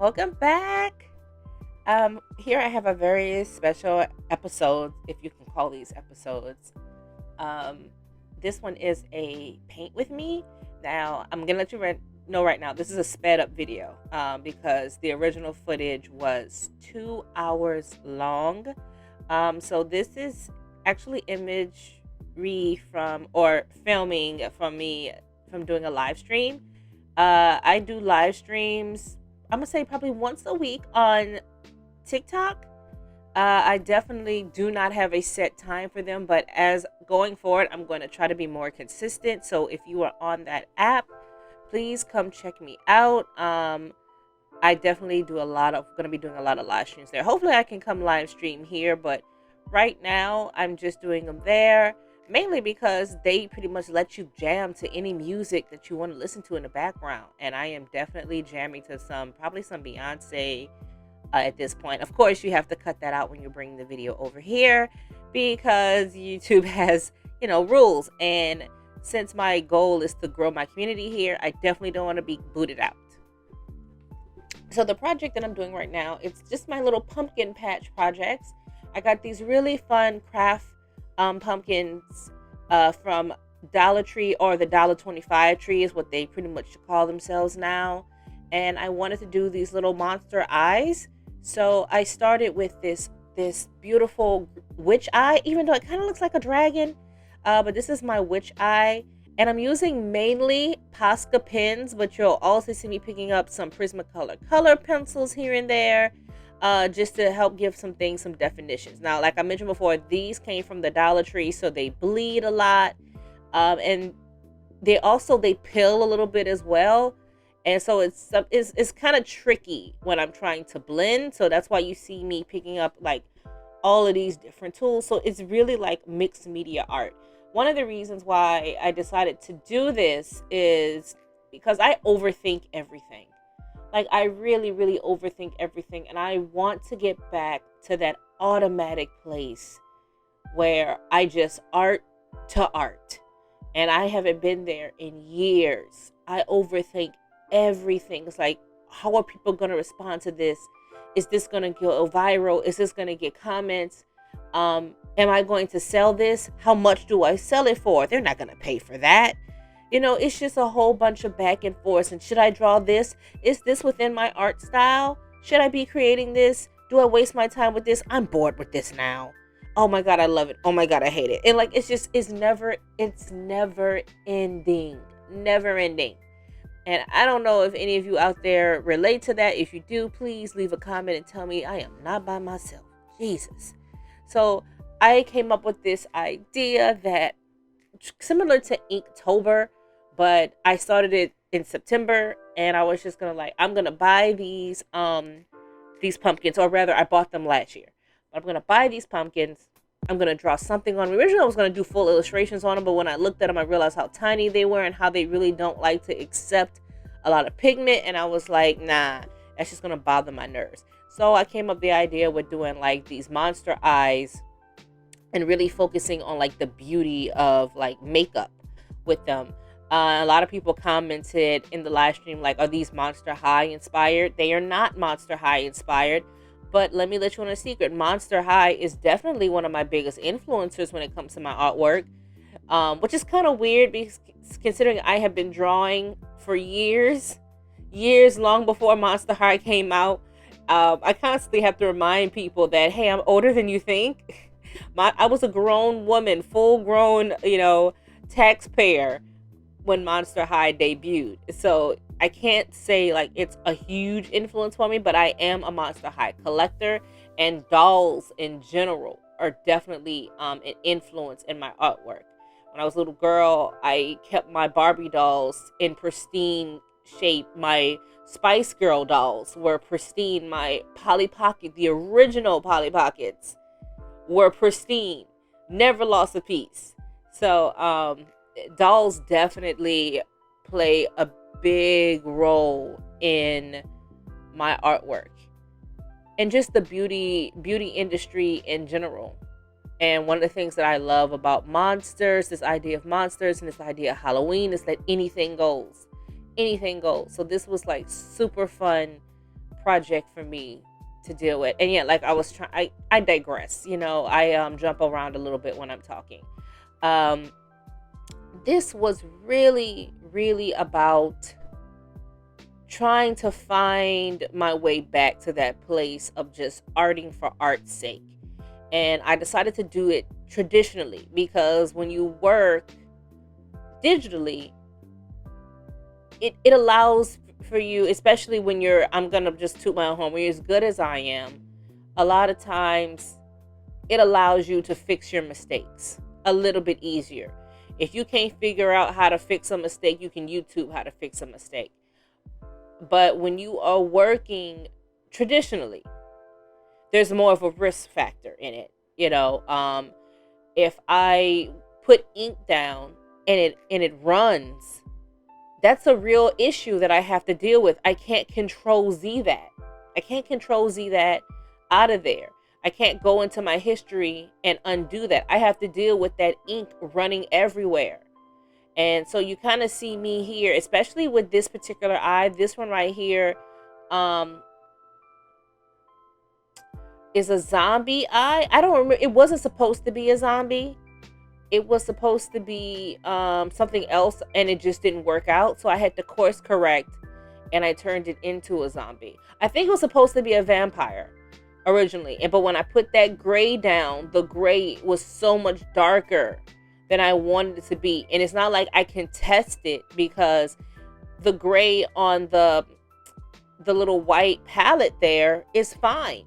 Welcome back. Here I have a very special episode, if you can call these episodes. Um, this one is a paint with me. Now, I'm gonna let you know right now. This is a sped up video because the original footage was 2 hours long. So this is actually imagery from or filming from me from doing a live stream. I do live streams. I'm gonna say probably once a week on TikTok. I definitely do not have a set time for them, but as going forward, I'm going to try to be more consistent. So if you are on that app, please come check me out. I definitely going to be doing a lot of live streams there. Hopefully, I can come live stream here, but right now I'm just doing them there. Mainly because they pretty much let you jam to any music that you want to listen to in the background. And I am definitely jamming to probably some Beyonce at this point. Of course, you have to cut that out when you're bringing the video over here because YouTube has, rules. And since my goal is to grow my community here, I definitely don't want to be booted out. So the project that I'm doing right now, it's just my little pumpkin patch projects. I got these really fun craft pumpkins from Dollar Tree, or the $1.25 tree is what they pretty much call themselves now. And I wanted to do these little monster eyes. So I started with this beautiful witch eye, even though it kind of looks like a dragon. But this is my witch eye. And I'm using mainly Posca pens, but you'll also see me picking up some Prismacolor color pencils here and there. Just to help give some things some definitions. Now, like I mentioned before, these came from the Dollar Tree, so they bleed a lot, and they pill a little bit as well, and so it's kind of tricky when I'm trying to blend. So that's why you see me picking up like all of these different tools. So it's really like mixed media art. One of the reasons why I decided to do this is because I overthink everything. Like, I really, really overthink everything. And I want to get back to that automatic place where I just art to art. And I haven't been there in years. I overthink everything. It's like, how are people going to respond to this? Is this going to go viral? Is this going to get comments? Am I going to sell this? How much do I sell it for? They're not going to pay for that. It's just a whole bunch of back and forth. And should I draw this? Is this within my art style? Should I be creating this? Do I waste my time with this? I'm bored with this now. Oh my God, I love it. Oh my God, I hate it. And like, it's never ending. Never ending. And I don't know if any of you out there relate to that. If you do, please leave a comment and tell me I am not by myself. Jesus. So I came up with this idea that similar to Inktober, but I started it in September, and I was just I'm gonna buy these pumpkins, or rather I bought them last year. But I'm gonna buy these pumpkins. I'm gonna draw something on them. Originally I was gonna do full illustrations on them, but when I looked at them, I realized how tiny they were and how they really don't like to accept a lot of pigment, and I was like, nah, that's just gonna bother my nerves. So I came up with the idea with doing like these monster eyes and really focusing on like the beauty of like makeup with them. A lot of people commented in the live stream, like, are these Monster High inspired? They are not Monster High inspired, but let me let you in a secret. Monster High is definitely one of my biggest influencers when it comes to my artwork, which is kind of weird because considering I have been drawing for years long before Monster High came out. I constantly have to remind people that, hey, I'm older than you think. I was a grown woman, full grown, taxpayer when Monster High debuted. So I can't say like it's a huge influence for me, but I am a Monster High collector, and dolls in general are definitely an influence in my artwork. When I was a little girl, I kept my Barbie dolls in pristine shape. My Spice Girl dolls were pristine. My Polly Pocket, the original Polly Pockets, were pristine, never lost a piece. So dolls definitely play a big role in my artwork and just the beauty industry in general. And one of the things that I love about monsters, this idea of monsters and this idea of Halloween, is that anything goes. So this was like super fun project for me to deal with. And yeah, like I was trying, I digress, I jump around a little bit when I'm talking. um this was really, really about trying to find my way back to that place of just arting for art's sake. And I decided to do it traditionally, because when you work digitally, it allows for you, especially when I'm gonna just toot my own horn, when you're as good as I am, a lot of times it allows you to fix your mistakes a little bit easier. If you can't figure out how to fix a mistake, you can YouTube how to fix a mistake. But when you are working traditionally, there's more of a risk factor in it. If I put ink down and it runs, that's a real issue that I have to deal with. I can't control Z that. I can't control Z that out of there. I can't go into my history and undo that. I have to deal with that ink running everywhere. And so you kind of see me here, especially with this particular eye. This one right here is a zombie eye. I don't remember. It wasn't supposed to be a zombie. It was supposed to be something else, and it just didn't work out. So I had to course correct, and I turned it into a zombie. I think it was supposed to be a vampire originally. But when I put that gray down, the gray was so much darker than I wanted it to be. And it's not like I can test it, because the gray on the little white palette there is fine.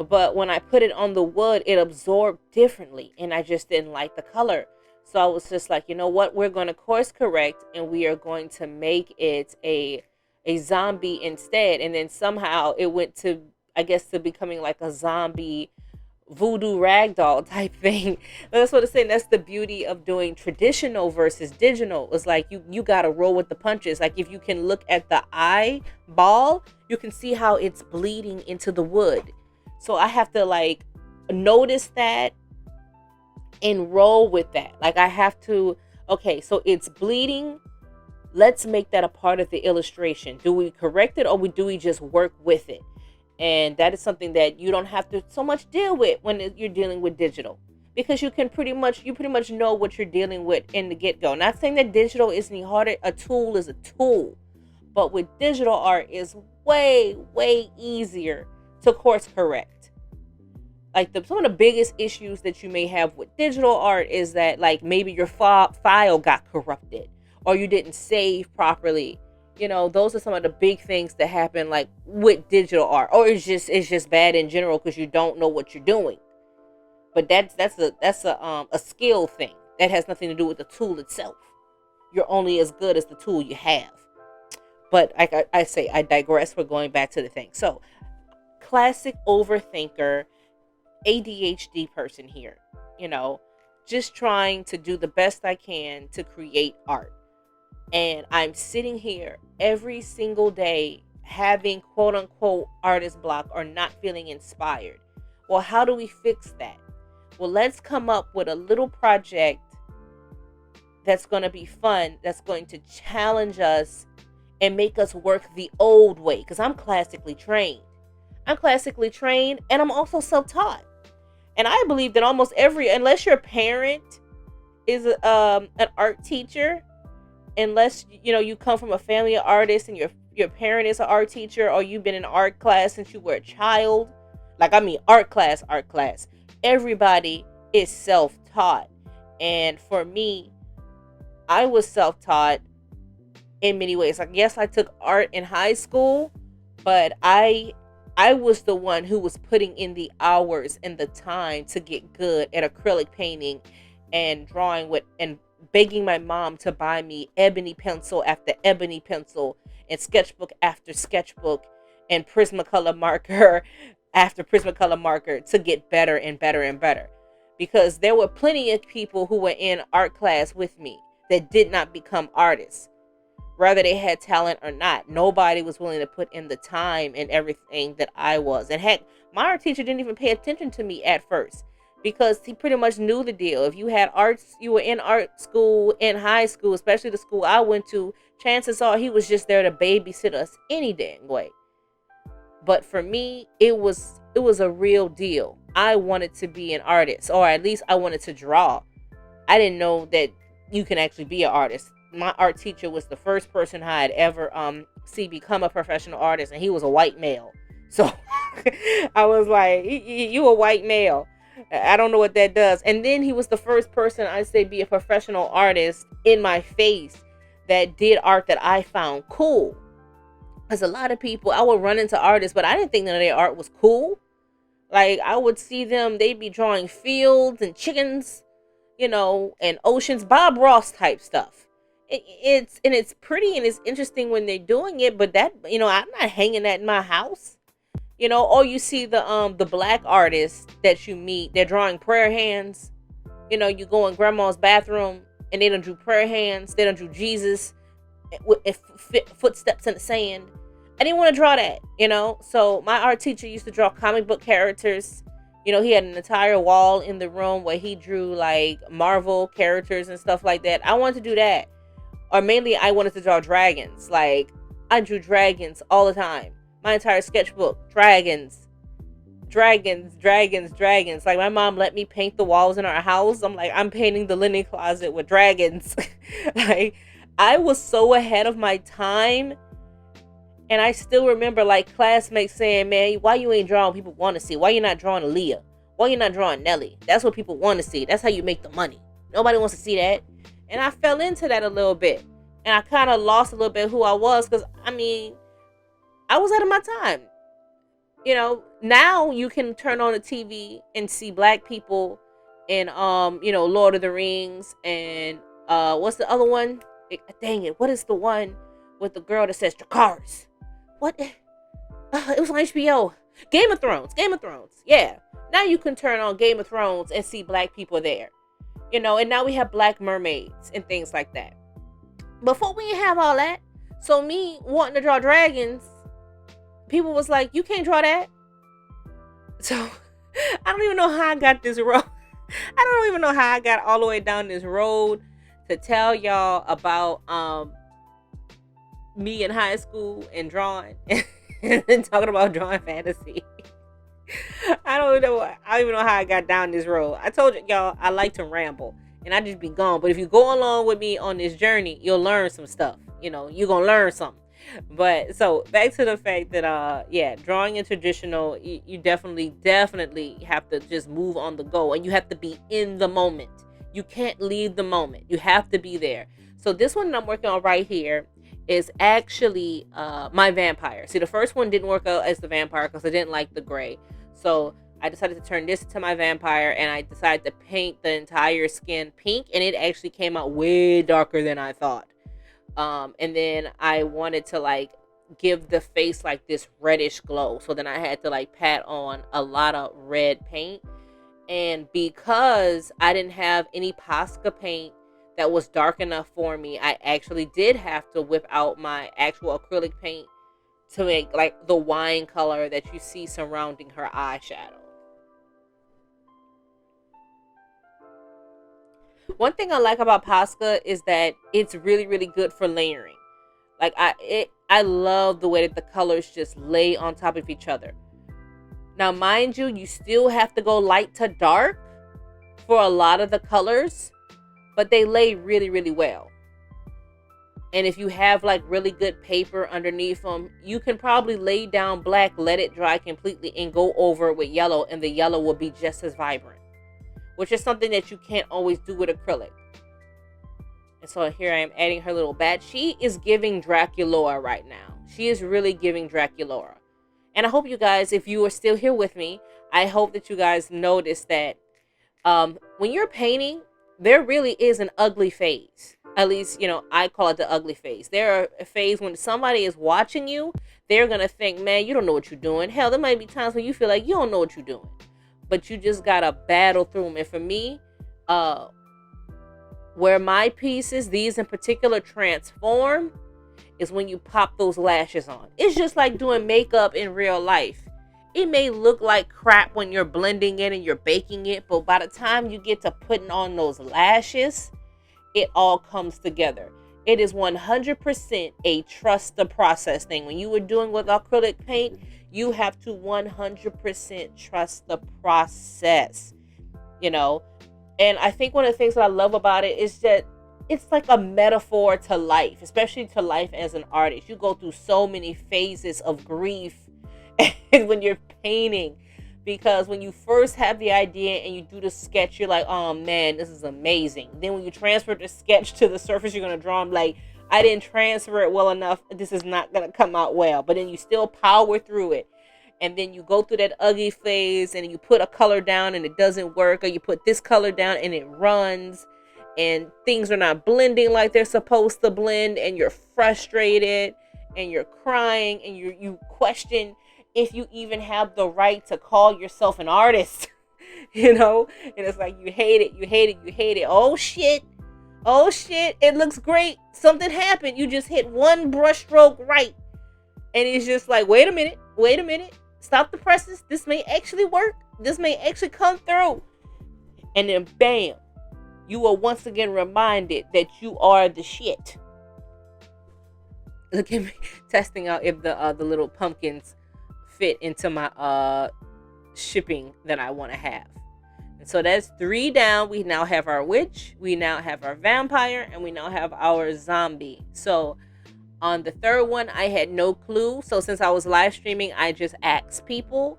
But when I put it on the wood, it absorbed differently, and I just didn't like the color. So I was just like, you know what? We're going to course correct, and we are going to make it a zombie instead. And then somehow it went to, I guess, to becoming like a zombie voodoo ragdoll type thing. That's what I'm saying. That's the beauty of doing traditional versus digital. It's like you got to roll with the punches. Like if you can look at the eyeball, you can see how it's bleeding into the wood. So I have to like notice that and roll with that. Like I have to, okay, so it's bleeding. Let's make that a part of the illustration. Do we correct it, or do we just work with it? And that is something that you don't have to so much deal with when you're dealing with digital, because you pretty much know what you're dealing with in the get-go. Not saying that digital is any harder. A tool is a tool, but with digital art is way, way easier to course correct. Like some of the biggest issues that you may have with digital art is that like maybe your file got corrupted, or you didn't save properly. Those are some of the big things that happen like with digital art, or it's just bad in general because you don't know what you're doing. But that's a skill thing that has nothing to do with the tool itself. You're only as good as the tool you have. But I say I digress. We're going back to the thing. So, classic overthinker, ADHD person here. Just trying to do the best I can to create art. And I'm sitting here every single day having quote unquote artist block or not feeling inspired. Well, how do we fix that? Well, let's come up with a little project that's going to be fun, that's going to challenge us and make us work the old way. Because I'm classically trained. And I'm also self-taught. And I believe that almost unless your parent is an art teacher, unless you come from a family of artists and your parent is an art teacher, or you've been in art class since you were a child, art class, everybody is self-taught. And for me, I was self-taught in many ways. Like, yes, I took art in high school, but I was the one who was putting in the hours and the time to get good at acrylic painting and drawing with, and begging my mom to buy me ebony pencil after ebony pencil and sketchbook after sketchbook and Prismacolor marker after Prismacolor marker to get better and better and better. Because there were plenty of people who were in art class with me that did not become artists. Whether they had talent or not, nobody was willing to put in the time and everything that I was. And heck, my art teacher didn't even pay attention to me at first, because he pretty much knew the deal. If you had arts, you were in art school, in high school, especially the school I went to, chances are he was just there to babysit us any dang way. But for me, it was a real deal. I wanted to be an artist, or at least I wanted to draw. I didn't know that you can actually be an artist. My art teacher was the first person I had ever see become a professional artist, and he was a white male. So I was like, You a white male. I don't know what that does." And then he was the first person I say be a professional artist in my face that did art that I found cool. Because a lot of people, I would run into artists, but I didn't think none of their art was cool. Like, I would see them, they'd be drawing fields and chickens, and oceans, Bob Ross type stuff. It's pretty and it's interesting when they're doing it, but that, I'm not hanging that in my house. Or you see the black artists that you meet, they're drawing prayer hands. You go in grandma's bathroom and they don't do prayer hands, they don't do Jesus with footsteps in the sand. I didn't want to draw that, So my art teacher used to draw comic book characters. He had an entire wall in the room where he drew like Marvel characters and stuff like that. I wanted to do that. Or mainly I wanted to draw dragons. Like, I drew dragons all the time. My entire sketchbook, dragons. Like, my mom let me paint the walls in our house. I'm like, I'm painting the linen closet with dragons. Like, I was so ahead of my time. And I still remember, like, classmates saying, "Man, why you ain't drawing people want to see? Why you not drawing Aaliyah? Why you not drawing Nelly? That's what people want to see. That's how you make the money. Nobody wants to see that." And I fell into that a little bit. And I kind of lost a little bit who I was. Because, I was out of my time. Now you can turn on the TV and see black people in, Lord of the Rings. And what's the other one? Dang it. What is the one with the girl that says Dracarys? What? It was on HBO. Game of Thrones. Yeah. Now you can turn on Game of Thrones and see black people there. And now we have black mermaids and things like that. Before we didn't have all that. So me wanting to draw dragons, people was like, "You can't draw that." So I don't even know how I got this road. I don't even know how I got all the way down this road to tell y'all about me in high school and drawing and talking about drawing fantasy. I don't even know how I got down this road. I told y'all I like to ramble and I just be gone. But if you go along with me on this journey, you'll learn some stuff. You're gonna learn something. But so back to the fact that drawing in traditional, you definitely have to just move on the go, and you have to be in the moment. You can't leave the moment. You have to be there. So this one I'm working on right here is actually my vampire. See, the first one didn't work out as the vampire because I didn't like the gray. So I decided to turn this into my vampire, and I decided to paint the entire skin pink, and it actually came out way darker than I thought. And then I wanted to like give the face like this reddish glow. So then I had to like pat on a lot of red paint. And because I didn't have any Pocsa paint that was dark enough for me, I actually did have to whip out my actual acrylic paint to make like the wine color that you see surrounding her eyeshadow. One thing I like about Pocsa is that it's really, really good for layering. Like I love the way that the colors just lay on top of each other. Now, mind you, you still have to go light to dark for a lot of the colors, but they lay really, really well. And if you have like really good paper underneath them, you can probably lay down black, let it dry completely, and go over it with yellow, and the yellow will be just as vibrant, which is something that you can't always do with acrylic. And so here I am adding her little bat. She is giving Dracula right now. She is really giving Dracula. And I hope you guys, if you are still here with me, I hope that you guys notice that when you're painting, there really is an ugly phase. At least, I call it the ugly phase. There are a phase when somebody is watching you, they're going to think, "Man, you don't know what you're doing." Hell, there might be times when you feel like you don't know what you're doing. But you just got to battle through them. And for me, where my pieces, these in particular, transform is when you pop those lashes on. It's just like doing makeup in real life. It may look like crap when you're blending it and you're baking it, but by the time you get to putting on those lashes, it all comes together. It is 100% a trust the process thing. When you were doing with acrylic paint, You have to 100% trust the process, you know. And I think one of the things that I love about it is that it's like a metaphor to life, especially to life as an artist. You go through so many phases of grief when you're painting, because when you first have the idea and you do the sketch, you're like, oh man, this is amazing. Then when you transfer the sketch to the surface you're going to draw, I'm like, I didn't transfer it well enough. This is not going to come out well. But then you still power through it. And then you go through that ugly phase and you put a color down and it doesn't work, or you put this color down and it runs and things are not blending like they're supposed to blend, and you're frustrated and you're crying and you question if you even have the right to call yourself an artist. And it's like you hate it. Oh shit, it looks great, something happened, you just hit one brush stroke right, and it's just like, wait a minute, stop the presses, this may actually work, this may actually come through. And then bam, you are once again reminded that you are the shit. Look at me testing out if the little pumpkins fit into my shipping that I want to have. And so that's 3 down. We now have our witch, we now have our vampire, and we now have our zombie. So on the third one, I had no clue. So since I was live streaming, I just asked people.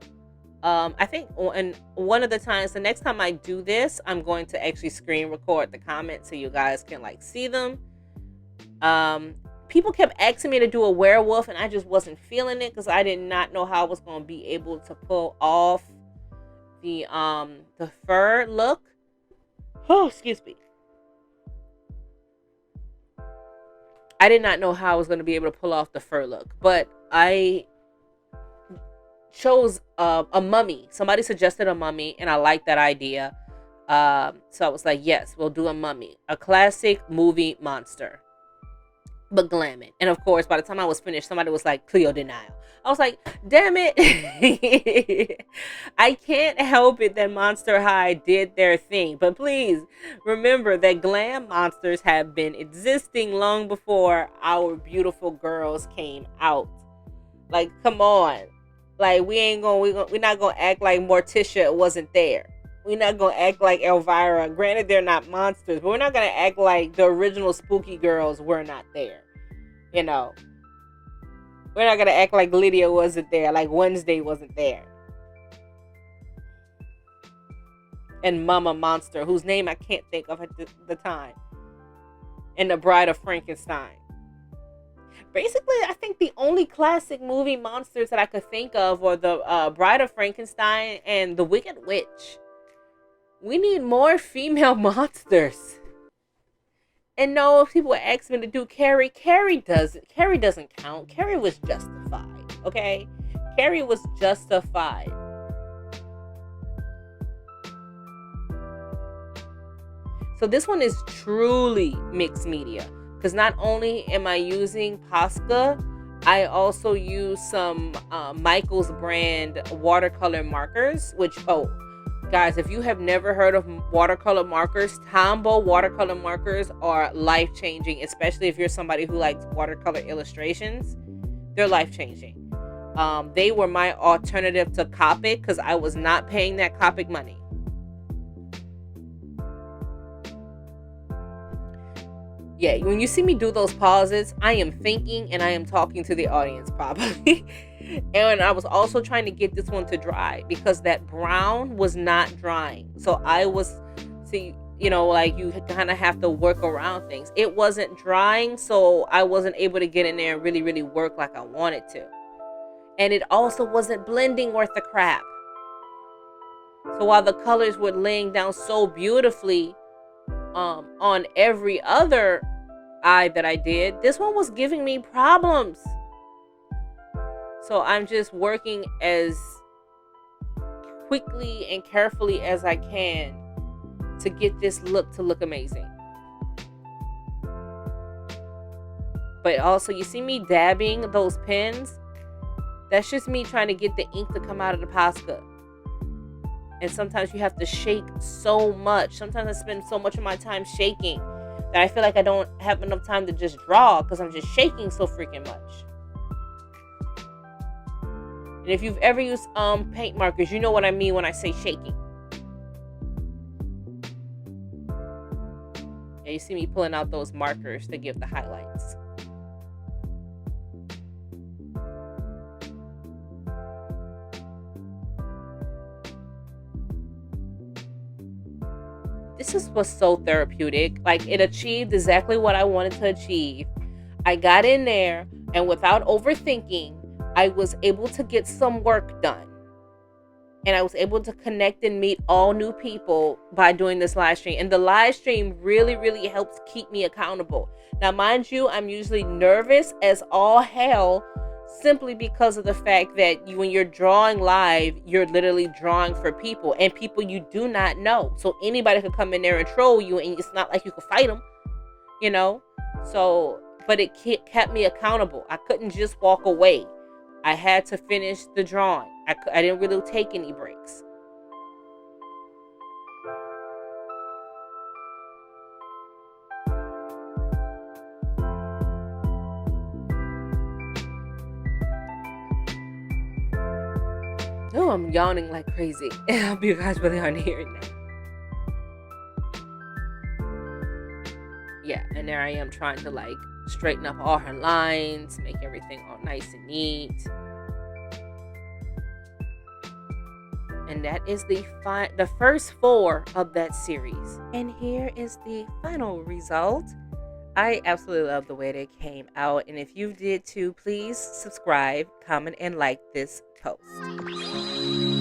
I think one of the times, the next time I do this, I'm going to actually screen record the comments so you guys can see them. People kept asking me to do a werewolf, and I just wasn't feeling it because I did not know how I was going to be able to pull off the fur look. Oh, excuse me. I did not know how I was going to be able to pull off the fur look, but I chose a mummy. Somebody suggested a mummy, and I liked that idea. So I was like, yes, we'll do a mummy, a classic movie monster, but glam it. And of course, by the time I was finished, somebody was like, Cleo denial. I was like, damn it. I can't help it that Monster High did their thing. But please remember that glam monsters have been existing long before our beautiful girls came out. Like, come on. Like, we're not gonna act like Morticia wasn't there. We're not gonna act like Elvira. Granted, they're not monsters, but we're not gonna act like the original spooky girls were not there. We're not gonna act like Lydia wasn't there, like Wednesday wasn't there. And Mama Monster, whose name I can't think of at the time. And the Bride of Frankenstein. Basically, I think the only classic movie monsters that I could think of were the Bride of Frankenstein and the Wicked Witch. We need more female monsters. And no, if people ask me to do Carrie doesn't count. Carrie was justified, okay? Carrie was justified. So this one is truly mixed media, because not only am I using Pocsa, I also use some Michael's brand watercolor markers, which, guys, if you have never heard of watercolor markers, Tombow watercolor markers are life-changing, especially if you're somebody who likes watercolor illustrations. They're life-changing. They were my alternative to Copic because I was not paying that Copic money. Yeah, when you see me do those pauses, I am thinking and I am talking to the audience probably. And I was also trying to get this one to dry because that brown was not drying. So I was, you kind of have to work around things. It wasn't drying, so I wasn't able to get in there and really, really work like I wanted to. And it also wasn't blending worth the crap. So while the colors were laying down so beautifully on every other eye that I did, this one was giving me problems. So I'm just working as quickly and carefully as I can to get this look to look amazing. But also, you see me dabbing those pens? That's just me trying to get the ink to come out of the Pocsa. And sometimes you have to shake so much. Sometimes I spend so much of my time shaking that I feel like I don't have enough time to just draw because I'm just shaking so freaking much. And if you've ever used paint markers, you know what I mean when I say shaking. And you see me pulling out those markers to give the highlights. Was so therapeutic. Like, it achieved exactly what I wanted to achieve. I got in there, and without overthinking, I was able to get some work done. And I was able to connect and meet all new people by doing this live stream. And the live stream really, really helps keep me accountable. Now, mind you, I'm usually nervous as all hell, simply because of the fact that when you're drawing live, you're literally drawing for people and people you do not know. So anybody could come in there and troll you, and it's not like you could fight them, you know? So, but it kept me accountable. I couldn't just walk away. I had to finish the drawing. I didn't really take any breaks. Oh, I'm yawning like crazy. I hope you guys really aren't hearing that. Yeah, and there I am trying to like straighten up all her lines, make everything all nice and neat. And that is the first 4 of that series. And here is the final result. I absolutely love the way they came out. And if you did too, please subscribe, comment, and like this post.